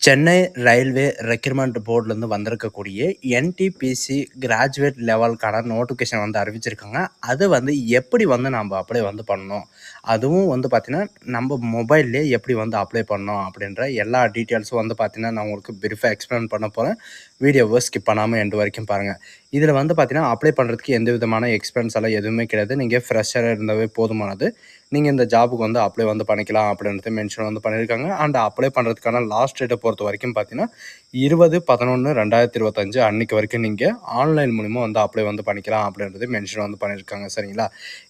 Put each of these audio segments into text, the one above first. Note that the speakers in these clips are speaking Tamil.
சென்னை ரயில்வே ரெக்ரூட்மெண்ட் போர்ட்லேருந்து வந்திருக்கக்கூடிய என்டிபிசி கிராஜுவேட் லெவலுக்கான நோட்டிஃபிகேஷன் வந்து அறிவிச்சிருக்காங்க. அது வந்து எப்படி வந்து நம்ம அப்ளை வந்து பண்ணணும், அதுவும் வந்து பார்த்தீங்கன்னா நம்ம மொபைல்லே எப்படி வந்து அப்ளை பண்ணணும் அப்படின்ற எல்லா டீட்டெயில்ஸும் வந்து பார்த்தீங்கன்னா நான் உங்களுக்கு பிரீஃபாக எக்ஸ்பிளைன் பண்ண போகிறேன். வீடியோவை ஸ்கிப் பண்ணாமல் எண்டு வரைக்கும் பாருங்கள். இதில் வந்து பார்த்தீங்கன்னா அப்ளை பண்ணுறதுக்கு எந்த விதமான எக்ஸ்பென்ஸ் எல்லாம் எதுவுமே கிடையாது. நீங்கள் ஃப்ரெஷராக இருந்தாவே போதுமானது. நீங்கள் இந்த ஜாபுக்கு வந்து அப்ளை வந்து பண்ணிக்கலாம் அப்படின்றது மென்ஷன் வந்து பண்ணியிருக்காங்க. அண்ட் அப்ளை பண்ணுறதுக்கான லாஸ்ட் டேட்டை பொறுத்த வரைக்கும் பார்த்தீங்கன்னா 20/11/2025 அன்னைக்கு வரைக்கும் நீங்கள் ஆன்லைன் மூலிமா வந்து அப்ளை வந்து பண்ணிக்கலாம் அப்படின்றது மென்ஷன் வந்து பண்ணியிருக்காங்க. சரிங்களா?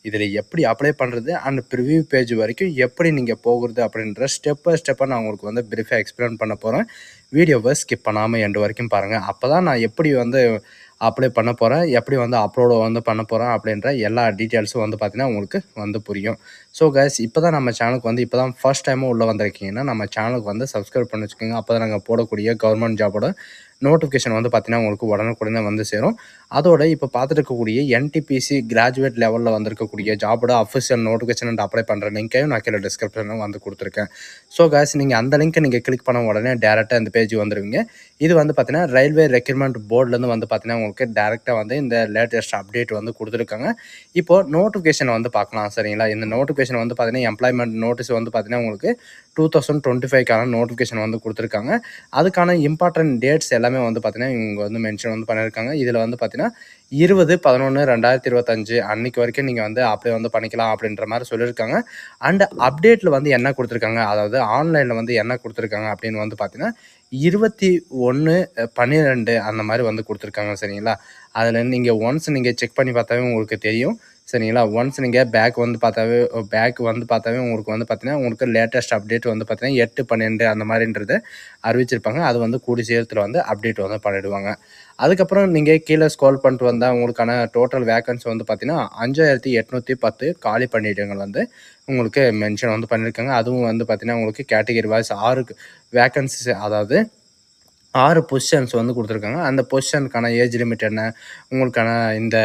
இதில் எப்படி அப்ளை பண்ணுறது அண்ட் ப்ரிவ்யூ பேஜ் வரைக்கும் எப்படி நீங்கள் போகிறது அப்படின்ற ஸ்டெப் பை ஸ்டெப்பாக நான் உங்களுக்கு வந்து பிரீஃபாக எக்ஸ்பிளைன் பண்ண போகிறேன். வீடியோவை ஸ்கிப் பண்ணாமல் எண்டு வரைக்கும் பாருங்கள். அப்போ தான் நான் எப்படி வந்து அப்ளை பண்ண போகிறேன், எப்படி வந்து அப்லோடு வந்து பண்ண போகிறேன் அப்படின்ற எல்லா டீட்டெயில்ஸும் வந்து பார்த்தீங்கன்னா உங்களுக்கு வந்து புரியும். ஸோ கைஸ், இப்போ தான் நம்ம சேனலுக்கு வந்து இப்போ தான் ஃபர்ஸ்ட் டைமும் உள்ளே வந்திருக்கீங்கன்னா நம்ம சேனலுக்கு வந்து சப்ஸ்கிரைப் பண்ணி வச்சுக்கோங்க. அப்போ தான் நாங்கள் போடக்கூடிய கவர்மெண்ட் ஜாபோட நோட்டிஃபிகேஷன் வந்து பார்த்தீங்கன்னா உங்களுக்கு உடனுக்குடனே வந்து சேரும். அதோட இப்போ பார்த்துட்டு இருக்கக்கூடிய என்டிபிசி கிராஜுவேட் லெவலில் வந்திருக்கக்கூடிய ஜாபோட அஃபிஷியல் நோட்டிஃபிகேஷன் அண்ட் அப்ளை பண்ணுற லிங்க்கையும் நான் கீழே டிஸ்கிரிப்ஷனில் வந்து கொடுத்துருக்கேன். ஸோ கைஸ், நீங்கள் அந்த லிங்க்கை நீங்கள் கிளிக் பண்ண உடனே டேரெக்டாக இந்த பேஜ் வந்துடுவீங்க. இது வந்து பார்த்தீங்கன்னா ரயில்வே ரெக்ரூட்மெண்ட் போர்ட்லேருந்து வந்து பார்த்தீங்கன்னா உங்களுக்கு டேரெக்டாக வந்து இந்த லேட்டஸ்ட் அப்டேட் வந்து கொடுத்துருக்காங்க. இப்போது நோட்டிஃபிகேஷன் வந்து பார்க்கலாம். சரிங்களா? இந்த நோட்டிஃபிகேஷன் வந்து பார்த்தீங்கன்னா எம்ப்ளாய்மெண்ட் நோட்டீஸ் வந்து பார்த்தீங்கன்னா உங்களுக்கு 2025க்கான நோட்டிஃபிகேஷன் வந்து கொடுத்துருக்காங்க. அதுக்கான இம்பார்ட்டன்ட் டேட்ஸ் எல்லாமே வந்து பார்த்தீங்கன்னா இவங்க வந்து மென்ஷன் வந்து பண்ணியிருக்காங்க. இதில் வந்து பார்த்தீங்கன்னா 20/11/2025 அன்னைக்கு வரைக்கும் நீங்கள் வந்து அப்ளை வந்து பண்ணிக்கலாம் அப்படின்ற மாதிரி சொல்லியிருக்காங்க. அண்ட் அப்டேட்டில் வந்து என்ன கொடுத்துருக்காங்க, அதாவது ஆன்லைனில் வந்து என்ன கொடுத்துருக்காங்க அப்படின்னு வந்து பார்த்தீங்கன்னா 21/12 அந்த மாதிரி வந்து கொடுத்துருக்காங்க. சரிங்களா? அதில் நீங்கள் ஒன்ஸ் நீங்கள் செக் பண்ணி பார்த்தாவே உங்களுக்கு தெரியும். சரிங்களா? ஒன்ஸ் நீங்கள் பேக் வந்து பார்த்தாவே உங்களுக்கு வந்து பார்த்தீங்கன்னா உங்களுக்கு லேட்டஸ்ட் அப்டேட் வந்து பார்த்தீங்கன்னா 8/12 அந்த மாதிரின்றதை அறிவிச்சிருப்பாங்க. அது வந்து கூடிய சீக்கிரத்தில் வந்து அப்டேட் வந்து பண்ணிடுவாங்க. அதுக்கப்புறம் நீங்கள் கீழே ஸ்க்ரோல் பண்ணிட்டு வந்தால் உங்களுக்கான டோட்டல் வேக்கன்சி வந்து பார்த்தீங்கன்னா 5810 காலி பணியிடங்கள் வந்து உங்களுக்கு மென்ஷன் வந்து பண்ணியிருக்காங்க. அதுவும் வந்து பார்த்தீங்கன்னா உங்களுக்கு கேட்டகரி வைஸ் 6 வேக்கன்சிஸ், அதாவது 6 பொசிஷன்ஸ் வந்து கொடுத்துருக்காங்க. அந்த பொசிஷனுக்கான ஏஜ் லிமிட் என்ன, உங்களுக்கான இந்த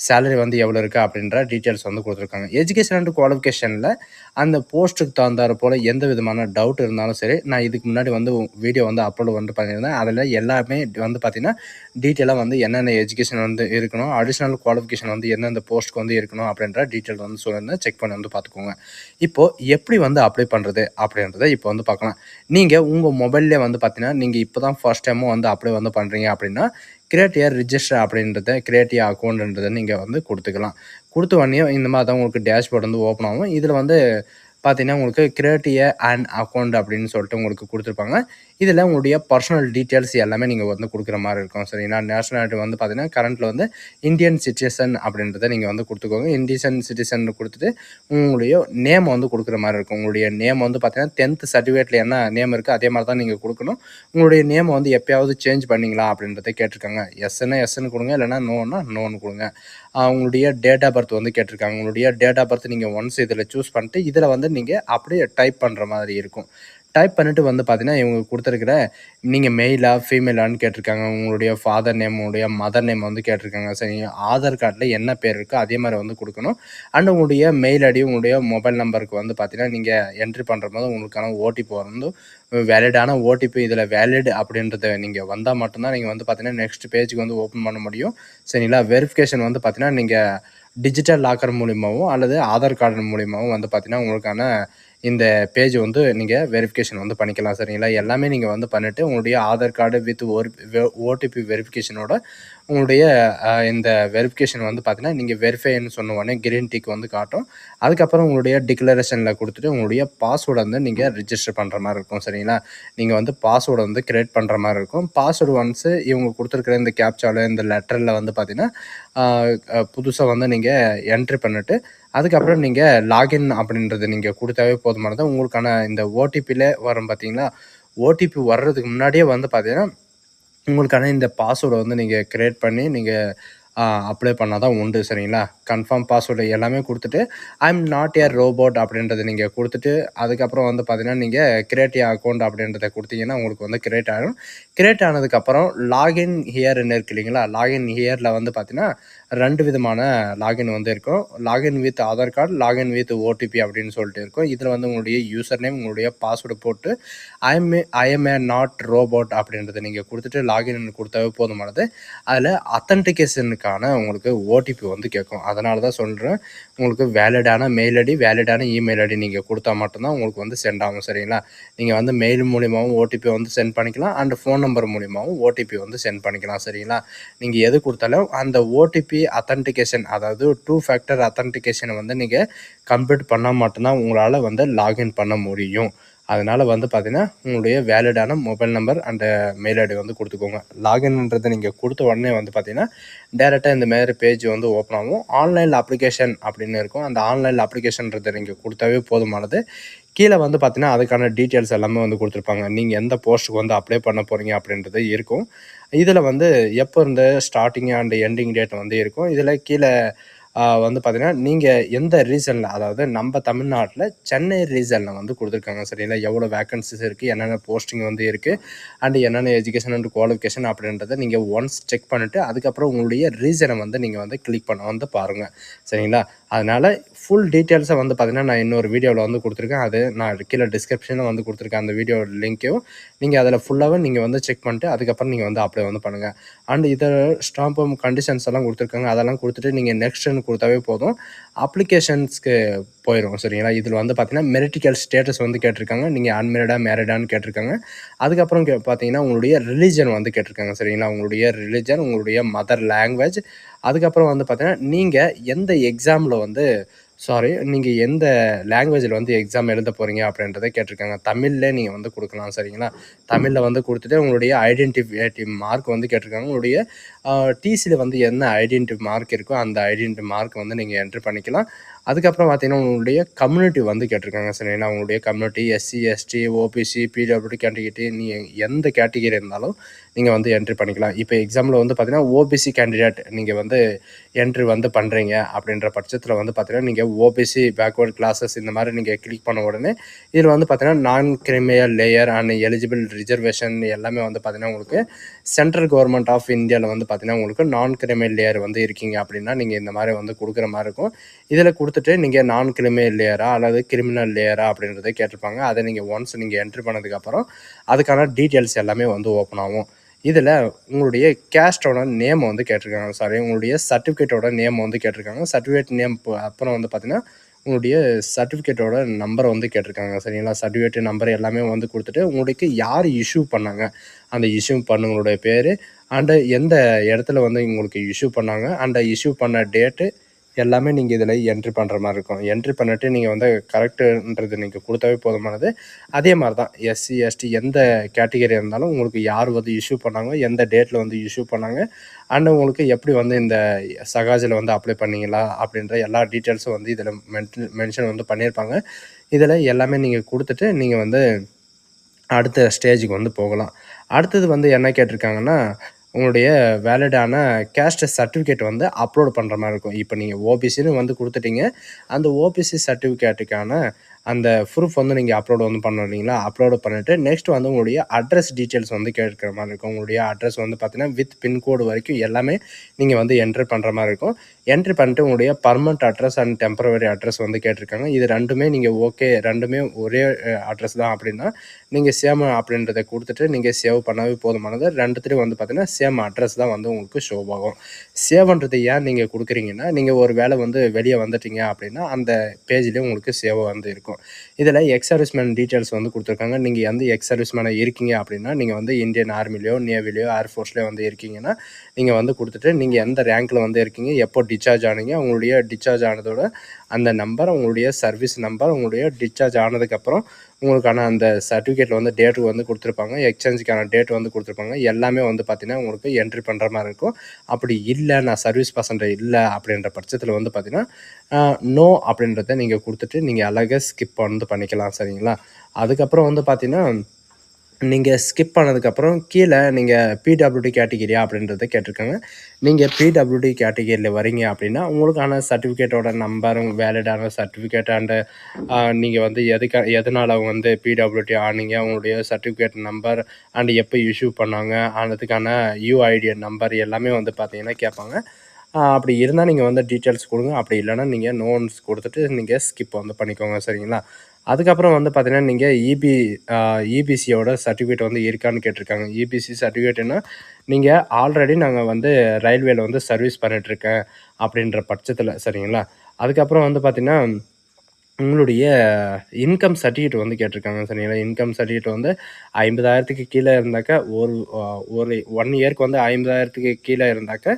சேலரி வந்து எவ்வளோ இருக்குது அப்படின்ற டீட்டெயில்ஸ் வந்து கொடுத்துருக்காங்க. எஜுகேஷன் அண்ட் குவாலிஃபிகேஷனில் அந்த போஸ்ட்டுக்கு தகுந்தாறு போல் எந்த விதமான டவுட் இருந்தாலும் சரி, நான் இதுக்கு முன்னாடி வந்து வீடியோ வந்து அப்லோட் வந்து பண்ணியிருந்தேன். அதில் எல்லாமே வந்து பார்த்திங்கன்னா டீட்டெயிலாக வந்து என்னென்ன எஜுகேஷன் வந்து இருக்கணும், அடிஷ்னல் குவாலிஃபிகேஷன் வந்து எந்தெந்த போஸ்ட்டுக்கு வந்து இருக்கணும் அப்படின்ற டீட்டெயில் வந்து சொல்லியிருந்தேன். செக் பண்ணி வந்து பார்த்துக்கோங்க. இப்போது எப்படி வந்து அப்ளை பண்ணுறது அப்படின்றத இப்போ வந்து பார்க்கலாம். நீங்கள் உங்கள் மொபைல்லே வந்து பார்த்தீங்கன்னா நீங்கள் இப்போ தான் ஃபர்ஸ்ட் டைமும் வந்து அப்ளை வந்து பண்ணுறீங்க அப்படின்னா கிரியேட் ஏ ரிஜிஸ்டர் அப்படின்றத கிரியேட் ஏ அக்கௌண்ட்ன்றதை நீங்கள் வந்து கொடுத்துக்கலாம். கொடுத்த உடனே இந்த மாதிரி தான் உங்களுக்கு டேஷ்போர்ட் வந்து ஓப்பன் ஆகும். இதில் வந்து பார்த்தீங்கன்னா உங்களுக்கு கிரியேட் ஏ அண்ட் அக்கௌண்ட் அப்படின்னு சொல்லிட்டு உங்களுக்கு கொடுத்துருப்பாங்க. இதில் உங்களுடைய பர்சனல் டீட்டெயில்ஸ் எல்லாமே நீங்கள் வந்து கொடுக்குற மாதிரி இருக்கும். சரிங்களா? நேஷனாலிட்டி வந்து பார்த்தீங்கன்னா கரண்ட்டில் வந்து இந்தியன் சிட்டிசன் அப்படின்றத நீங்கள் வந்து கொடுத்துக்கோங்க. இந்தியன் சிட்டிசன் கொடுத்துட்டு உங்களுடைய நேம் வந்து கொடுக்குற மாதிரி இருக்கும். உங்களுடைய நேம் வந்து பார்த்தீங்கன்னா 10th சர்டிஃபிகேட்டில் என்ன நேம் இருக்குது அதே மாதிரி தான் நீங்கள் கொடுக்கணும். உங்களுடைய நேமை வந்து எப்போயாவது சேஞ்ச் பண்ணிங்களா அப்படின்றத கேட்டிருக்காங்க. எஸ்ன்னா எஸ்ன்னு கொடுங்க, இல்லைனா நோன்னா நோன்னு கொடுங்க. உங்களுடைய டேட் ஆஃப் பர்த் வந்து கேட்டிருக்காங்க. உங்களுடைய டேட் ஆஃப் பர்த் நீங்கள் ஒன்ஸ் இதில் சூஸ் பண்ணிட்டு இதில் வந்து நீங்கள் அப்படியே டைப் பண்ணுற மாதிரி இருக்கும். டைப் பண்ணிட்டு வந்து பார்த்தீங்கன்னா இவங்க கொடுத்துருக்குற நீங்கள் மெயிலா ஃபீமேலான்னு கேட்டிருக்காங்க. உங்களுடைய ஃபாதர் நேம், உங்களுடைய மதர் நேம் வந்து கேட்டிருக்காங்க. சரி, ஆதார் கார்டில் என்ன பேர் இருக்கோ அதே மாதிரி வந்து கொடுக்கணும். அண்ட் உங்களுடைய மெயில் ஐடி, உங்களுடைய மொபைல் நம்பருக்கு வந்து பார்த்தீங்கன்னா நீங்கள் என்ட்ரி பண்ணுற போது உங்களுக்கான ஓடிபி வந்து வேலிடான ஓடிபி இதில் வேலிட் அப்படின்றத நீங்கள் வந்தால் மட்டும்தான் நீங்கள் வந்து பார்த்தீங்கன்னா நெக்ஸ்ட் பேஜுக்கு வந்து ஓப்பன் பண்ண முடியும். சரிங்களா? வெரிஃபிகேஷன் வந்து பார்த்தீங்கன்னா நீங்கள் டிஜிட்டல் லாக்கர் மூலியமாகவும் அல்லது ஆதார் கார்டு மூலியமாகவும் வந்து பார்த்தீங்கன்னா உங்களுக்கான இந்த பேஜ் வந்து நீங்கள் வெரிஃபிகேஷன் வந்து பண்ணிக்கலாம். சரிங்களா? எல்லாமே நீங்கள் வந்து பண்ணிவிட்டு உங்களுடைய ஆதார் கார்டு வித் ஓடிபி வெரிஃபிகேஷனோட உங்களுடைய இந்த வெரிஃபிகேஷன் வந்து பார்த்தீங்கன்னா நீங்கள் வெரிஃபைன்னு சொன்ன உடனே கிரீன் டிக் வந்து காட்டும். அதுக்கப்புறம் உங்களுடைய டிக்ளரேஷனில் கொடுத்துட்டு உங்களுடைய பாஸ்வேர்டை வந்து நீங்கள் ரிஜிஸ்டர் பண்ணுற மாதிரி இருக்கும். சரிங்களா? நீங்கள் வந்து பாஸ்வேர்டை வந்து கிரியேட் பண்ணுற மாதிரி இருக்கும். பாஸ்வேர்டு ஒன்ஸு இவங்க கொடுத்துருக்குற இந்த கேப்சாவில் இந்த லெட்டரில் வந்து பார்த்தீங்கன்னா புதுசாக வந்து நீங்கள் என்ட்ரி பண்ணிவிட்டு அதுக்கப்புறம் நீங்கள் லாகின் அப்படின்றத நீங்கள் கொடுத்தாவே போதுமானது. உங்களுக்கான இந்த ஓடிபியில் வரும் பார்த்தீங்களா, ஓடிபி வர்றதுக்கு முன்னாடியே வந்து பார்த்தீங்கன்னா உங்களுக்கான இந்த பாஸ்வேர்டை வந்து நீங்கள் கிரியேட் பண்ணி நீங்கள் அப்ளை பண்ணால் தான் உண்டு. சரிங்களா? கன்ஃபார்ம் பாஸ்வேர்டு எல்லாமே கொடுத்துட்டு I am not a robot அப்படின்றத நீங்கள் கொடுத்துட்டு அதுக்கப்புறம் வந்து பார்த்தீங்கன்னா நீங்கள் கிரியேட் ஏ அக்கௌண்ட் அப்படின்றத கொடுத்தீங்கன்னா உங்களுக்கு வந்து கிரியேட் ஆகிடும். கிரியேட் ஆனதுக்கப்புறம் லாகின் ஹியர்னு இருக்கு இல்லைங்களா, லாகின் ஹியரில் வந்து பார்த்தீங்கன்னா 2 விதமான லாகின் வந்து இருக்கும். Login with Aadhaar card, login with OTP அப்படின்னு சொல்லிட்டு இருக்கும். இதில் வந்து உங்களுடைய யூசர் நேம், உங்களுடைய பாஸ்வேர்டு போட்டு I M A not robot அப்படின்றத நீங்கள் கொடுத்துட்டு லாகின் கொடுத்தாவே போதுமானது. அதில் அத்தன்டிகேஷனுக்கான உங்களுக்கு ஓடிபி வந்து கேட்கும். அதனால தான் சொல்கிறேன், உங்களுக்கு வேலிடான மெயில் ஐடி, வேலிடான இமெயில் ஐடி நீங்கள் கொடுத்தா மட்டும்தான் உங்களுக்கு வந்து சென்ட் ஆகும். சரிங்களா? நீங்கள் வந்து மெயில் மூலியமாகவும் ஓடிபி வந்து சென்ட் பண்ணிக்கலாம், அண்ட் ஃபோன் நம்பர் மூலியமாகவும் ஓடிபி வந்து சென்ட் பண்ணிக்கலாம். சரிங்களா? நீங்கள் எது கொடுத்தாலும் அந்த ஓடிபி அத்தன்டிகேஷன், அதாவது 2 ஃபேக்டர் அத்தன்டிகேஷனை வந்து நீங்கள் கம்ப்ளீட் பண்ணால் மட்டும்தான் உங்களால் வந்து லாகின் பண்ண முடியும். அதனால் வந்து பார்த்தீங்கன்னா உங்களுடைய வேலிடான mobile number and mail ID வந்து கொடுத்துக்கோங்க. லாகின்ன்றதை நீங்கள் கொடுத்த உடனே வந்து பார்த்தீங்கன்னா டேரெக்டாக இந்த மாதிரி பேஜ் வந்து ஓப்பன் ஆகும். ஆன்லைன் அப்ளிகேஷன் அப்படின்னு இருக்கும். அந்த ஆன்லைன் அப்ளிகேஷன்றதை நீங்கள் கொடுத்தாவே போதுமானது. கீழே வந்து பார்த்தீங்கன்னா அதுக்கான டீட்டெயில்ஸ் எல்லாமே வந்து கொடுத்துருப்பாங்க. நீங்கள் எந்த போஸ்ட்டுக்கு வந்து அப்ளை பண்ண போகிறீங்க அப்படின்றது இருக்கும். இதில் வந்து எப்போ இருந்து ஸ்டார்டிங் அண்ட் எண்டிங் டேட் வந்து இருக்கும். இதில் கீழே வந்து பார்த்தீங்கன்னா நீங்கள் எந்த ரீசனில், அதாவது நம்ம தமிழ்நாட்டில் சென்னை ரீசனில் வந்து கொடுத்துருக்காங்க. சரிங்களா? எவ்வளோ வேக்கன்சிஸ் இருக்குது, என்னென்ன போஸ்டிங் வந்து இருக்குது, அண்ட் என்னென்ன எஜுகேஷன் அண்ட் குவாலிஃபிகேஷன் அப்படின்றத நீங்கள் ஒன்ஸ் செக் பண்ணிவிட்டு அதுக்கப்புறம் உங்களுடைய ரீசனை வந்து நீங்கள் வந்து கிளிக் பண்ண வந்து பாருங்கள். சரிங்களா? அதனால் ஃபுல் டீட்டெயில்ஸை வந்து பார்த்தீங்கன்னா நான் இன்னொரு வீடியோவில் வந்து கொடுத்துருக்கேன். அது நான் கீழே டிஸ்கிரிப்ஷனில் வந்து கொடுத்துருக்கேன். அந்த வீடியோ லிங்க்கையும் நீங்கள் அதில் ஃபுல்லாகவே நீங்கள் வந்து செக் பண்ணிட்டு அதுக்கப்புறம் நீங்கள் வந்து அப்ளை வந்து பண்ணுங்கள். அண்ட் இதை ஸ்டாம்ப் கண்டிஷன்ஸ் எல்லாம் கொடுத்துருக்காங்க. அதெல்லாம் கொடுத்துட்டு நீங்கள் நெக்ஸ்ட்டுன்னு கொடுத்தாவே போதும், அப்ளிகேஷன்ஸ்க்கு போயிடும். சரிங்களா? இதில் வந்து பார்த்தீங்கன்னா மெரிட்டிக்கல் ஸ்டேட்டஸ் வந்து கேட்டிருக்காங்க. நீங்கள் அன்மேரிடா மேரிடான்னு கேட்டிருக்காங்க. அதுக்கப்புறம் பார்த்தீங்கன்னா உங்களுடைய ரிலீஜன் வந்து கேட்டிருக்காங்க. சரிங்களா? உங்களுடைய ரிலீஜன், உங்களுடைய மதர் லாங்குவேஜ், அதுக்கப்புறம் வந்து பார்த்தீங்கன்னா நீங்கள் எந்த எக்ஸாமில் வந்து நீங்கள் எந்த லாங்குவேஜில் வந்து எக்ஸாம் எழுத போகிறீங்க அப்படின்றத கேட்டிருக்காங்க. தமிழ்லே நீங்கள் வந்து கொடுக்கலாம். சரிங்களா? தமிழில் வந்து கொடுத்துட்டு உங்களுடைய ஐடென்டிஃபிகேட்டிவ் மார்க் வந்து கேட்டிருக்காங்க. உங்களுடைய டிசியில் வந்து என்ன ஐடென்டிட்டி மார்க் இருக்கோ அந்த ஐடென்டிட்டி மார்க் வந்து நீங்கள் என்ட்ரு பண்ணிக்கலாம். அதுக்கப்புறம் பார்த்தீங்கன்னா உங்களுடைய கம்யூனிட்டி வந்து கேட்டிருக்காங்க. சரிங்களா? உங்களுடைய community SC, ST, OBC, PWD category, நீங்கள் எந்த கேட்டகிரி இருந்தாலும் நீங்கள் வந்து என்ட்ரி பண்ணிக்கலாம். இப்போ எக்ஸாம்பிள் வந்து பார்த்தீங்கன்னா ஓபிசி கேண்டிடேட் நீங்கள் வந்து என்ட்ரி வந்து பண்ணுறீங்க அப்படின்ற பட்சத்தில் வந்து பார்த்தீங்கன்னா நீங்கள் ஓபிசி பேக்வர்ட் கிளாஸஸ் இந்த மாதிரி நீங்கள் கிளிக் பண்ண உடனே இதில் வந்து பார்த்தீங்கன்னா நான் கிரிமியல் லேயர் அண்ட் எலிஜிபிள் ரிசர்வேஷன் எல்லாமே வந்து பார்த்தீங்கன்னா உங்களுக்கு சென்ட்ரல் கவர்மெண்ட் ஆஃப் இந்தியாவில் வந்து பார்த்தீங்கன்னா உங்களுக்கு நான் கிரிமியல் லேயர் வந்து இருக்கீங்க அப்படின்னா நீங்கள் இந்த மாதிரி வந்து கொடுக்குற மாதிரி இருக்கும். இதில் கொடுத்துட்டு நீங்கள் நான் கிரிமினல் லேயரா அல்லது கிரிமினல் லேயரா அப்படின்றத கேட்டிருப்பாங்க. அதை நீங்கள் ஒன்ஸ் நீங்கள் என்ட்ரி பண்ணதுக்கப்புறம் அதுக்கான டீட்டெயில்ஸ் எல்லாமே வந்து ஓப்பன் ஆகும். இதில் உங்களுடைய கேஸ்டோட நேம் வந்து கேட்டிருக்காங்க. உங்களுடைய சர்டிஃபிகேட்டோட நேம் வந்து கேட்டிருக்காங்க. சர்டிஃபிகேட் நேம் அப்புறம் வந்து பார்த்தீங்கன்னா உங்களுடைய சர்டிஃபிகேட்டோட நம்பரை வந்து கேட்டிருக்காங்க. சரிங்களா? சர்டிஃபிகேட் நம்பர் எல்லாமே வந்து கொடுத்துட்டு உங்களுக்கு யார் இஷ்யூ பண்ணாங்க, அந்த இஷ்யூ பண்ணவங்களுடைய பேர் அண்டு எந்த இடத்துல வந்து உங்களுக்கு இஷ்யூ பண்ணாங்க, அந்த இஷ்யூ பண்ண டேட்டு எல்லாமே நீங்கள் இதில் என்ட்ரி பண்ணுற மாதிரி இருக்கும். என்ட்ரி பண்ணிட்டு நீங்கள் வந்து கரெக்டுன்றது நீங்கள் கொடுத்தாவே போதுமானது. அதே மாதிரி தான் எஸ்சி, எஸ்டி எந்த கேட்டகரி இருந்தாலும் உங்களுக்கு யார் வந்து இஷ்யூ பண்ணாங்க, எந்த டேட்டில் வந்து இஷ்யூ பண்ணாங்க, அண்ட் உங்களுக்கு எப்படி வந்து இந்த சகாஜில் வந்து அப்ளை பண்ணீங்களா அப்படின்ற எல்லா டீட்டெயில்ஸும் வந்து இதில் மென்ஷன் வந்து பண்ணியிருப்பாங்க. இதில் எல்லாமே நீங்கள் கொடுத்துட்டு நீங்கள் வந்து அடுத்த ஸ்டேஜுக்கு வந்து போகலாம். அடுத்தது வந்து என்ன கேட்டிருக்காங்கன்னா உங்களுடைய வேலிடான கேஸ்ட் சர்டிஃபிகேட் வந்து அப்லோட் பண்ணுற மாதிரி இருக்கும். இப்போ நீங்கள் ஓபிசின்னு வந்து கொடுத்துட்டீங்க. அந்த ஓபிசி சர்டிஃபிகேட்டுக்கான அந்த ப்ரூஃப் வந்து நீங்கள் அப்லோட் வந்து பண்ணணும் இல்லைங்களா? அப்லோடு பண்ணிவிட்டு நெக்ஸ்ட் வந்து உங்களுடைய அட்ரஸ் டீட்டெயில்ஸ் வந்து கேட்குற மாதிரி இருக்கும். உங்களுடைய அட்ரஸ் வந்து பார்த்தீங்கன்னா வித் பின்கோடு வரைக்கும் எல்லாமே நீங்கள் வந்து என்ட்ரி பண்ணுற மாதிரி இருக்கும். என்ட்ரி பண்ணிட்டு உங்களுடைய permanent address and temporary address வந்து கேட்டிருக்காங்க. இது ரெண்டுமே நீங்கள் ஓகே, ரெண்டுமே ஒரே அட்ரஸ் தான் அப்படின்னா நீங்கள் சேம் அப்படின்றத கொடுத்துட்டு நீங்கள் சேவ் பண்ணவே போதுமானது. ரெண்டுத்துலேயும் வந்து பார்த்தீங்கன்னா சேம் அட்ரஸ் தான் வந்து உங்களுக்கு ஷோ ஆகும். சேவ்ன்றது ஏன் நீங்கள் கொடுக்குறீங்கன்னா நீங்கள் ஒரு வேளை வந்து வெளியே வந்துட்டீங்க அப்படின்னா அந்த பேஜ்லேயே உங்களுக்கு சேவ் வந்து இருக்கும். இதில் எக்ஸ் சர்வீஸ்மேன் டீட்டெயில்ஸ் வந்து கொடுத்துருக்காங்க. நீங்கள் எந்த எக்ஸ் சர்வீஸ்மேனாக இருக்கீங்க அப்படின்னா நீங்கள் வந்து இந்தியன் ஆர்மிலையோ, நேவிலையோ, ஏர்ஃபோர்ஸ்லையோ வந்து இருக்கீங்கன்னா நீங்கள் வந்து கொடுத்துட்டு நீங்கள் எந்த ரேங்க்கில் வந்து இருக்கீங்க, எப்போ டிஸ்சார்ஜ் ஆனீங்க, உங்களுடைய டிஸ்சார்ஜ் ஆனதோட அந்த நம்பர், உங்களுடைய சர்வீஸ் நம்பர், உங்களுடைய டிஸ்சார்ஜ் ஆனதுக்கப்புறம் உங்களுக்கான அந்த சர்டிஃபிகேட்டில் வந்து டேட்டு வந்து கொடுத்துருப்பாங்க, எக்ஸ்சேஞ்சுக்கான டேட் வந்து கொடுத்துருப்பாங்க. எல்லாமே வந்து பார்த்தீங்கன்னா உங்களுக்கு என்ட்ரி பண்ணுற மாதிரி இருக்கும். அப்படி இல்லை நான் சர்வீஸ் பர்சன்ட் இல்லை அப்படின்ற பட்சத்தில் வந்து பார்த்தீங்கன்னா நோ அப்படின்றத நீங்கள் கொடுத்துட்டு நீங்கள் அழகாக ஸ்கிப் வந்து பண்ணிக்கலாம். சரிங்களா? அதுக்கப்புறம் வந்து பார்த்தீங்கன்னா நீங்கள் ஸ்கிப் பண்ணதுக்கப்புறம் கீழே நீங்கள் பிடபிள்யூடி கேட்டகிரியா அப்படின்றத கேட்டிருக்காங்க. நீங்கள் பிடபிள்யூடி கேட்டகிரியில் வரீங்க அப்படின்னா உங்களுக்கான சர்டிஃபிகேட்டோட நம்பர், வேலிடான சர்டிஃபிகேட் அண்டு நீங்கள் வந்து எதனால் வந்து பிடபிள்யூடி ஆனீங்க, உங்களுடைய சர்டிஃபிகேட் நம்பர் அண்டு எப்போ இஷ்யூ பண்ணாங்க, அதுக்கான யூஐடி நம்பர் எல்லாமே வந்து பார்த்தீங்கன்னா கேட்பாங்க. அப்படி இருந்தால் நீங்கள் வந்து டீட்டெயில்ஸ் கொடுங்க. அப்படி இல்லைன்னா நீங்கள் நோன்ஸ் கொடுத்துட்டு நீங்கள் ஸ்கிப் வந்து பண்ணிக்கோங்க. சரிங்களா? அதுக்கப்புறம் வந்து பார்த்தீங்கன்னா, நீங்கள் இபிசியோட சர்டிஃபிகேட் வந்து இருக்கான்னு கேட்டிருக்காங்க. இபிசி சர்டிஃபிகேட்னா, நீங்கள் ஆல்ரெடி நாங்கள் வந்து ரயில்வேல வந்து சர்வீஸ் பண்ணிட்டுருக்கேன் அப்படின்ற பட்சத்தில் சரிங்களா? அதுக்கப்புறம் வந்து பார்த்தீங்கன்னா, உங்களுடைய இன்கம் சர்டிஃபிகேட் வந்து கேட்டிருக்காங்க சரிங்களா? இன்கம் சர்டிஃபிகேட் வந்து 50,000க்கு கீழே இருந்தாக்கா ஒரு 1 இயர்க்கு வந்து 50,000க்கு கீழே இருந்தாக்கா,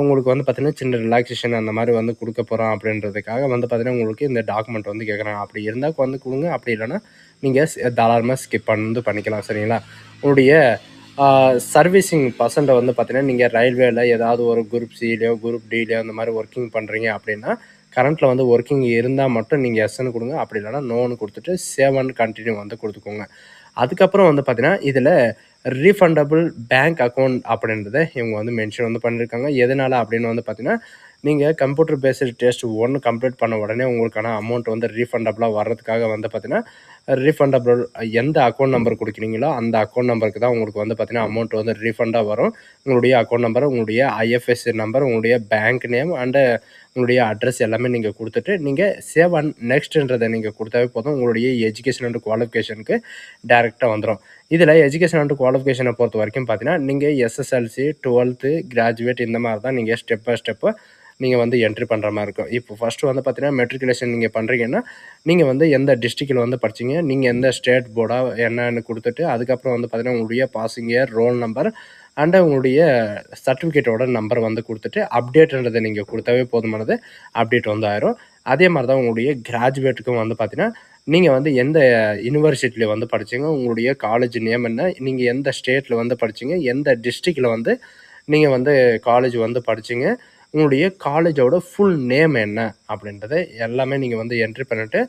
உங்களுக்கு வந்து பார்த்தீங்கன்னா, சின்ன ரிலாக்சேஷன் அந்த மாரி வந்து குடுக்க போறோம் அப்படின்றதுக்காக வந்து பார்த்தீங்கன்னா, உங்களுக்கு இந்த டாக்குமெண்ட் வந்து கேட்குறாங்க. அப்படி இருந்தா வந்து குடுங்க. அப்படி இல்லன்னா, நீங்க தாராளமா ஸ்கிப் வந்து பண்ணிக்கலாம். சரிங்களா? உங்களுடைய சர்வீசிங் பெர்சன்ட்ட வந்து பார்த்தீங்கன்னா, நீங்க ரயில்வேல ஏதாவது ஒரு குரூப் சிலயோ, குரூப் டிலயோ அந்த மாரி ஒர்க்கிங் பண்றீங்க அப்படின்னா, கரண்ட்ல வந்து ஒர்க்கிங் இருந்தா மட்டும் நீங்க எஸ்ன்னு குடுங்க. அப்படி இல்லன்னா, நோன்னு குடுத்துட்டு சேவ் அண்ட் கன்டின்யூ வந்து குடுத்துக்கோங்க. அதுக்கப்புறம் வந்து பார்த்தீங்கன்னா, இதில ரீஃபண்டபிள் பேங்க் அக்கவுண்ட் அப்படின்றத இவங்க வந்து மென்ஷன் வந்து பண்ணியிருக்காங்க. எதனால அப்படின்னு வந்து பார்த்தீங்கன்னா, நீங்க கம்ப்யூட்டர் பேஸ்டு டெஸ்ட் 1 கம்ப்ளீட் பண்ண உடனே உங்களுக்கான அமௌண்ட் வந்து ரீஃபண்டபிளா வர்றதுக்காக வந்து பார்த்தீங்கன்னா, ரீஃபண்டபிள் எந்த அக்கவுண்ட் நம்பர் குடுக்குறீங்களோ, அந்த அக்கவுண்ட் நம்பருக்கு தான் உங்களுக்கு வந்து பார்த்தீங்கன்னா, அமௌண்ட் வந்து ரீஃபண்டா வரும். உங்களுடைய அக்கவுண்ட் நம்பர், உங்களுடைய ஐஎஃப்எஸ்சி நம்பர், உங்களுடைய பேங்க் நேம் அண்ட் உங்களுடைய அட்ரஸ் எல்லாமே நீங்க குடுத்துட்டு, நீங்க சேவ் அண்ட் நெக்ஸ்ட்ன்றத நீங்க குடுத்தாவே போதும். உங்களுடைய எஜுகேஷன் அண்ட் குவாலிஃபிகேஷனுக்கு டைரக்ட்டா வந்துரும். இதில எஜுகேஷன் அண்ட் குவாலிஃபிகேஷன பொறுத்தவரைக்கும் பார்த்தீங்கன்னா, நீங்க எஸ்எஸ்எல்சி, 12த், கிராஜுவேட் இந்த மாரி தான் நீங்க ஸ்டெப் பை ஸ்டெப்பா நீங்க வந்து என்ட்ரி பண்ற மாரி இருக்கும். இப்போ ஃபர்ஸ்ட்டு வந்து பார்த்தீங்கன்னா, மெட்ரிகுலேஷன் நீங்க பண்றீங்கன்னா, நீங்க வந்து எந்த டிஸ்ட்ரிக்ட்ல வந்து படிச்சீங்க, நீங்க எந்த ஸ்டேட் போர்டா என்னன்னு குடுத்துட்டு, அதுக்கப்புறம் வந்து பார்த்தீங்கன்னா, உங்களுடைய passing year, roll number and உங்களுடைய சர்டிஃபிகேட்டோட நம்பர் வந்து குடுத்துட்டு, அப்டேட்ன்றத நீங்க குடுத்தாவே போதுமானது. அப்டேட் வந்து ஆயிரும். அதே மாரி தான் உங்களுடைய கிராஜுவேட்டுக்கும் வந்து பார்த்தீங்கன்னா, நீங்க வந்து எந்த யுனிவர்சிட்டில வந்து படிச்சீங்க, உங்களுடைய காலேஜ் நேம் என்ன, நீங்க எந்த ஸ்டேட்ல வந்து படிச்சீங்க, எந்த டிஸ்ட்ரிக்ட்ல வந்து நீங்க வந்து காலேஜ் வந்து படிச்சீங்க, உங்களுடைய காலேஜோட ஃபுல் நேம் என்ன அப்படின்றத எல்லாமே நீங்க வந்து என்ட்ரி பண்ணிட்டு,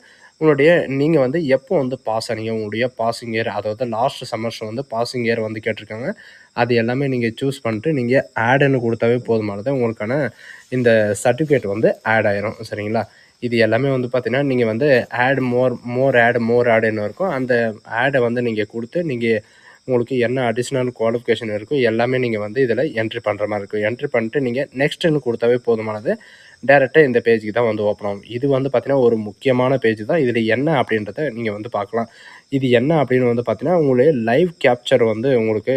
உங்களுடைய நீங்க வந்து எப்போ வந்து பாஸ் ஆனீங்க, உங்களுடைய பாசிங் இயர் அதாவது லாஸ்ட் செமஸ்டர் வந்து பாசிங் இயர் வந்து கேட்டிருக்காங்க. அது எல்லாமே நீங்க சூஸ் பண்ணிட்டு, நீங்க ஆடுன்னு குடுத்தாவே போதுமானது. உங்களுக்கான இந்த சர்டிஃபிகேட் வந்து ஆட் ஆயிரும். சரிங்களா? இது எல்லாமே வந்து பார்த்தீங்கன்னா, நீங்க வந்து ஆட் மோர் ஆடுன்னு இருக்கும். அந்த ஆட வந்து நீங்க குடுத்து, நீங்க உங்களுக்கு என்ன அடிஷனல் குவாலிஃபிகேஷன் இருக்கோ, எல்லாமே நீங்க வந்து இதில என்ட்ரி பண்ற மாரி இருக்கும். என்ட்ரி பண்ணிட்டு நீங்க நெக்ஸ்ட்ன்னு குடுத்தாவே போதுமானது. டைரக்ட்டா இந்த பேஜ்க்கு தான் வந்து ஓப்பன் ஆகும். இது வந்து பார்த்தீங்கன்னா, ஒரு முக்கியமான பேஜ் தான். இதில என்ன அப்படின்றத நீங்க வந்து பார்க்கலாம். இது என்ன அப்படின்னு வந்து பார்த்தீங்கன்னா, உங்களுடைய லைவ் கேப்சர் வந்து உங்களுக்கு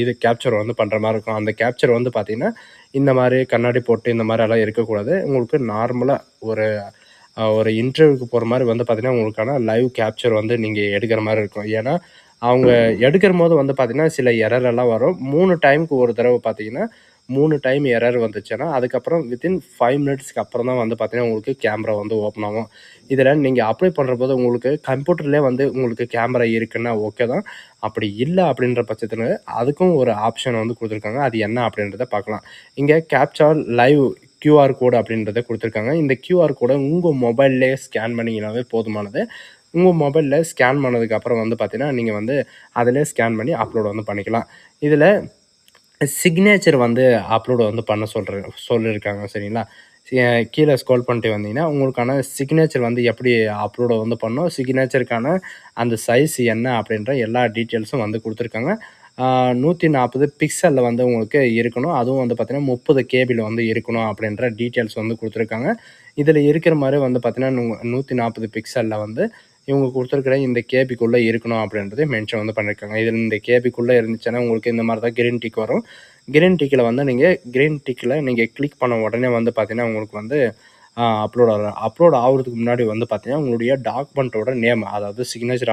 இது கேப்சர் வந்து பண்ற மாரி இருக்கும். அந்த கேப்சர் வந்து பார்த்தீங்கன்னா, இந்த மாரி கண்ணாடி போட்டு இந்த மாரியெல்லாம் இருக்கக்கூடாது. உங்களுக்கு நார்மலா ஒரு ஒரு இன்டர்வியூக்கு போற மாரி வந்து பார்த்தீங்கன்னா, உங்களுக்கான லைவ் கேப்சர் வந்து நீங்க எடுக்கிற மாரி இருக்கும். ஏன்னா, அவங்க எடுக்கிறபோது வந்து பார்த்தீங்கன்னா, சில எரர் எல்லாம் வரும். 3 டைம்க்கு ஒரு தடவ பார்த்தீங்கன்னா, 3 டைம் எரர் வந்துச்சுன்னா, அதுக்கப்புறம் வித்தின் 5 மினிட்ஸ்க்கு அப்புறம் தான் வந்து பார்த்தீங்கன்னா, உங்களுக்கு கேமரா வந்து ஓப்பன் ஆகும். இதில நீங்க அப்ளை பண்ணும்போது உங்களுக்கு கம்ப்யூட்டர்லயே வந்து உங்களுக்கு கேமரா இருக்குன்னா ஓகே தான். அப்படி இல்ல அப்படின்ற பட்சத்தில அதுக்கும் ஒரு ஆப்ஷன் வந்து குடுத்துருக்காங்க. அது என்ன அப்படின்றத பார்க்கலாம். இங்க கேப்சர் லைவ் கியூஆர் கோடு அப்படின்றத குடுத்துருக்காங்க. இந்த கியூஆர் கோட உங்க மொபைல்லயே ஸ்கேன் பண்ணீங்கனாவே போதுமானது. உங்க மொபைல்ல ஸ்கேன் பண்ணதுக்கு அப்புறம் வந்து பார்த்தீங்கன்னா, நீங்க வந்து அதிலயே ஸ்கேன் பண்ணி அப்லோட் வந்து பண்ணிக்கலாம். இதில சிக்னேச்சர் வந்து அப்லோட் வந்து பண்ண சொல்லியிருக்காங்க சரிங்களா? கீழ ஸ்க்ரோல் பண்ணிட்டு வந்தீங்கன்னா, உங்களுக்கான சிக்னேச்சர் வந்து எப்படி அப்லோட் வந்து பண்ணணும், சிக்னேச்சருக்கான அந்த சைஸ் என்ன அப்படின்ற எல்லா டீட்டெயில்ஸும் வந்து குடுத்துருக்காங்க. 140 பிக்சல்ல வந்து உங்களுக்கு இருக்கணும். அதுவும் வந்து பார்த்தீங்கன்னா, 30 கேபில வந்து இருக்கணும் அப்படின்ற டீட்டெயில்ஸ் வந்து குடுத்துருக்காங்க. இதில இருக்கிற மாரி வந்து பார்த்தீங்கன்னா, 140 பிக்சல்ல வந்து இவங்க குடுத்துருக்கிற இந்த கேபிக்குள்ள இருக்கணும் அப்படின்றத மென்ஷன் வந்து பண்ணியிருக்காங்க. இதில இந்த கேபிக்குள்ள இருந்துச்சுன்னா, உங்களுக்கு இந்த மாரி தான் கிரீன் டிக் வரும். கிரீன் டிக்ல நீங்க கிளிக் பண்ண உடனே வந்து பார்த்தீங்கன்னா, உங்களுக்கு வந்து அப்லோட் ஆகுறதுக்கு முன்னாடி வந்து பார்த்தீங்கன்னா, உங்களுடைய டாக்குமெண்ட்டோட நேம் அதாவது சிக்னேச்சர்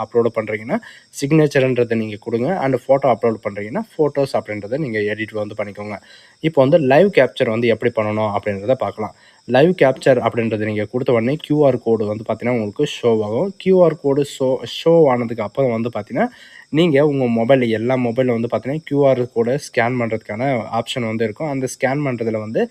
அப்லோட் பண்றீங்கன்னா, சிக்னேச்சர்ன்றத நீங்க குடுங்க. அண்ட் ஃபோட்டோ அப்லோட் பண்றீங்கன்னா, ஃபோட்டோஸ் அப்படின்றத நீங்க எடிட் வந்து பண்ணிக்கோங்க. இப்போ வந்து லைவ் கேப்சர் வந்து எப்படி பண்ணணும் அப்படின்றத பார்க்கலாம். லைவ் கேப்சர் அப்படின்றத நீங்க குடுத்த உடனே கியூஆர் கோடு வந்து பார்த்தீங்கன்னா, உங்களுக்கு ஷோ ஆகும். கியூஆர் கோடு ஷோ ஆனதுக்கு அப்புறம் வந்து பார்த்தீங்கன்னா, நீங்க உங்க மொபைல்ல எல்லா மொபைல்ல வந்து பார்த்தீங்கன்னா, கியூஆர் கோட ஸ்கேன் பண்றதுக்கான ஆப்ஷன் வந்து இருக்கும். அந்த ஸ்கேன் பண்றதுல வந்து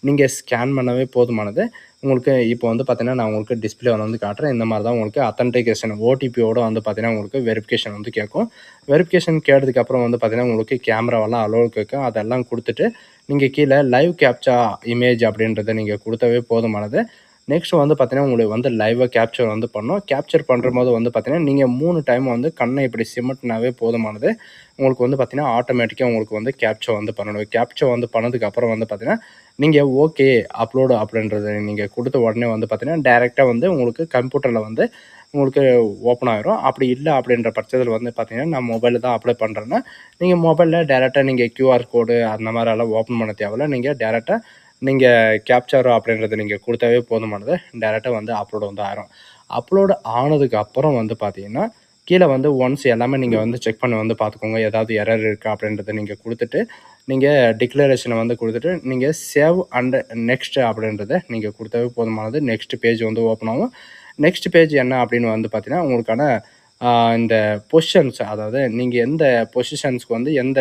நீங்க ஸ்கேன் பண்ணவே போதுமானது. உங்களுக்கு இப்போ வந்து பார்த்தீங்கன்னா, நான் உங்களுக்கு டிஸ்ப்ளேல வந்து காட்டுறேன். இந்த மாரி தான் உங்களுக்கு அத்தன்டிகேஷன் ஓடிபியோட வந்து பார்த்தீங்கன்னா, உங்களுக்கு வெரிஃபிகேஷன் வந்து கேட்கும். வெரிஃபிகேஷன் கேட்டதுக்கு அப்புறம் வந்து பார்த்தீங்கன்னா, உங்களுக்கு கேமராவெல்லாம் அலோவ் கேட்கும். அதெல்லாம் குடுத்துட்டு, நீங்க கீழ லைவ் கேப்ச்சா இமேஜ் அப்படின்றத நீங்க குடுத்தாவே போதுமானது. நெக்ஸ்ட் வந்து பார்த்தீங்கன்னா, உங்களுக்கு வந்து லைவா கேப்சர் வந்து பண்ணணும். கேப்சர் பண்ணும்போது வந்து பார்த்தீங்கன்னா, நீங்க 3 டைம் வந்து கண்ண இப்படி சிமிட்டுனாவே போதுமானது. உங்களுக்கு வந்து பார்த்தீங்கன்னா, ஆட்டோமேட்டிக்கா உங்களுக்கு வந்து கேப்சர் வந்து பண்ணணும். கேப்சர் வந்து பண்ணதுக்கு அப்புறம் வந்து பார்த்தீங்கன்னா, நீங்க ஓகே அப்லோடு அப்படின்றத நீங்க குடுத்த உடனே வந்து பார்த்தீங்கன்னா, டைரக்ட்டா வந்து உங்களுக்கு கம்ப்யூட்டர்ல வந்து உங்களுக்கு ஓப்பன் ஆயிரும். அப்படி இல்ல அப்படின்ற பட்சத்தில வந்து பார்த்தீங்கன்னா, நான் மொபைல்ல தான் அப்ளை பண்றேன்னா, நீங்க மொபைல்ல டைரக்ட்டா நீங்க கியூஆர் கோடு அந்த மாரியெல்லாம் ஓப்பன் பண்ண தேவையில்ல. நீங்க டைரக்ட்டா நீங்க கேப்சர் அப்படின்றத நீங்க குடுத்தாவே போதுமானது. டைரக்ட்டா வந்து அப்லோட் வந்து ஆயிரும். அப்லோட் ஆனதுக்கு அப்புறம் வந்து பார்த்தீங்கன்னா, கீழ வந்து ஒன்ஸ் எல்லாமே நீங்க வந்து செக் பண்ணி வந்து பார்த்துக்கோங்க. ஏதாவது எரர் இருக்கா அப்படின்றத நீங்க குடுத்துட்டு, நீங்க டிக்ளரேஷன வந்து குடுத்துட்டு, நீங்க சேவ் அண்ட் நெக்ஸ்ட் அப்படின்றத நீங்க குடுத்தாவே போதுமானது. நெக்ஸ்ட் பேஜ் வந்து ஓப்பன் ஆகும். நெக்ஸ்ட் பேஜ் என்ன அப்படின்னு வந்து பார்த்தீங்கன்னா, உங்களுக்கான ஆ இந்த பொசிஷன்ஸ் அதாவது நீங்க எந்த பொசிஷன்ஸ்க்கு வந்து எந்த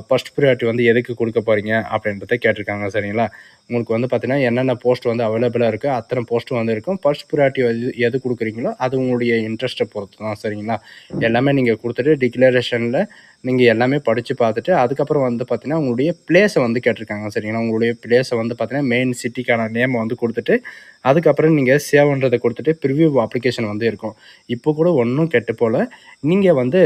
ஃபர்ஸ்ட் ப்ரியாரிட்டி வந்து எதுக்கு குடுக்க போறீங்க அப்படின்றத கேட்டிருக்காங்க. சரிங்களா? உங்களுக்கு வந்து பார்த்தீங்கன்னா, என்னென்ன போஸ்ட் வந்து அவைலபிளா இருக்கோ, அத்தன போஸ்ட்டும் வந்து இருக்கும். ஃபர்ஸ்ட் ப்ரியாரிட்டி எது குடுக்குறீங்களோ, அது உங்களுடைய இன்ட்ரெஸ்ட்ட பொறுத்து தான். சரிங்களா? எல்லாமே நீங்க குடுத்துட்டு டிக்ளரேஷன்ல நீங்க எல்லாமே படிச்சு பார்த்துட்டு, அதுக்கப்புறம் வந்து பார்த்தீங்கன்னா, உங்களுடைய பிளேஸ வந்து கேட்டிருக்காங்க. சரிங்களா? உங்களுடைய பிளேஸ வந்து பார்த்தீங்கன்னா, மெயின் சிட்டிக்கான நேம வந்து குடுத்துட்டு, அதுக்கப்புறம் நீங்க சேவ்ன்றத குடுத்துட்டு, பிரிவ்யூ அப்ளிகேஷன் வந்து இருக்கும். இப்போ கூட ஒண்ணும் கெட்டு போல. நீங்க வந்து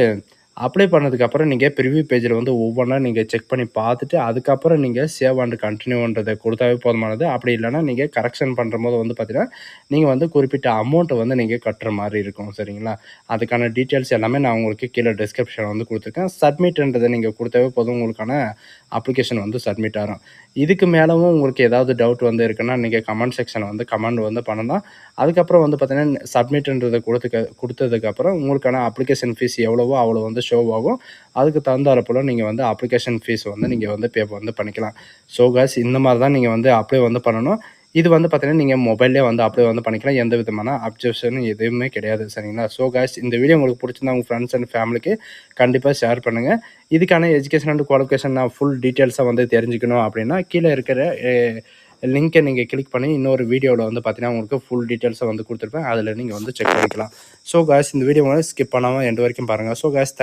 அப்ளை பண்ணதுக்கப்புறம் நீங்க பிரிவ்யூ பேஜ்ல வந்து ஒவ்வொன்னா நீங்க செக் பண்ணி பார்த்துட்டு, அதுக்கப்புறம் நீங்க சேவ் அண்ட் கன்டின்யூன்றத குடுத்தாவே போதுமானது. அப்படி இல்லன்னா, நீங்க கரெக்ஷன் பண்றம்போது வந்து பார்த்தீங்கன்னா, நீங்க வந்து குறிப்பிட்ட அமௌண்ட்ட வந்து நீங்க கட்டுற மாரி இருக்கும். சரிங்களா? அதுக்கான டீட்டெயில்ஸ் எல்லாமே நான் உங்களுக்கு கீழ டிஸ்கிரிப்ஷன்ல வந்து குடுத்துருக்கேன். சப்மிட்ன்றத நீங்க குடுத்தாவே போதும். உங்களுக்கான அப்ளிகேஷன் வந்து சப்மிட் ஆகும். இதுக்கு மேலவும் உங்களுக்கு ஏதாவது டவுட் வந்து இருக்குன்னா, நீங்க கமெண்ட் செக்ஷன்ல வந்து கமெண்ட் வந்து பண்ணலாம். அதுக்கப்புறம் வந்து பார்த்தீங்கன்னா, சப்மிட்ன்றத குடுத்ததுக்கப்புறம் உங்களுக்கான அப்ளிகேஷன் ஃபீஸ் எவ்வளவோ அவ்வளோ வந்து ஷோ ஆகும். அதுக்கு தகுந்தாற் போல நீங்க வந்து அப்ளிகேஷன் ஃபீஸ் வந்து நீங்க வந்து பே வந்து பண்ணிக்கலாம். ஸோ காய்ஸ் இந்த மாரி தான் நீங்க வந்து அப்ளை வந்து பண்ணணும். இது வந்து பார்த்தீங்கன்னா, நீங்க மொபைல்லயே வந்து அப்ளை வந்து பண்ணிக்கலாம். எந்த விதமான அப்ஜெக்ஷனும் எதுவுமே கிடையாது. சரிங்களா? ஸோ காய்ஸ் இந்த வீடியோ உங்களுக்கு புடிச்சிருந்தா உங்க ஃப்ரெண்ட்ஸ் அண்ட் ஃபேமிலிக்கு கண்டிப்பா ஷேர் பண்ணுங்க. இதுக்கான எஜுகேஷன் அண்ட் குவாலிஃபிகேஷன் நான் ஃபுல் டீட்டெயில்ஸா வந்து தெரிஞ்சுக்கணும் அப்படின்னா, கீழ இருக்கிற லிங்க்க நீங்க கிளிக் பண்ணி இன்னொரு வீடியோல வந்து பார்த்தீங்கன்னா, உங்களுக்கு ஃபுல் டீட்டெயில்ஸா வந்து குடுத்துருப்பேன். அதுல நீங்க வந்து செக் பண்ணிக்கலாம். ஸோ காய்ஸ் இந்த வீடியோவ ஸ்கிப் பண்ணாம எண்ட் வரைக்கும் பாருங்க. So guys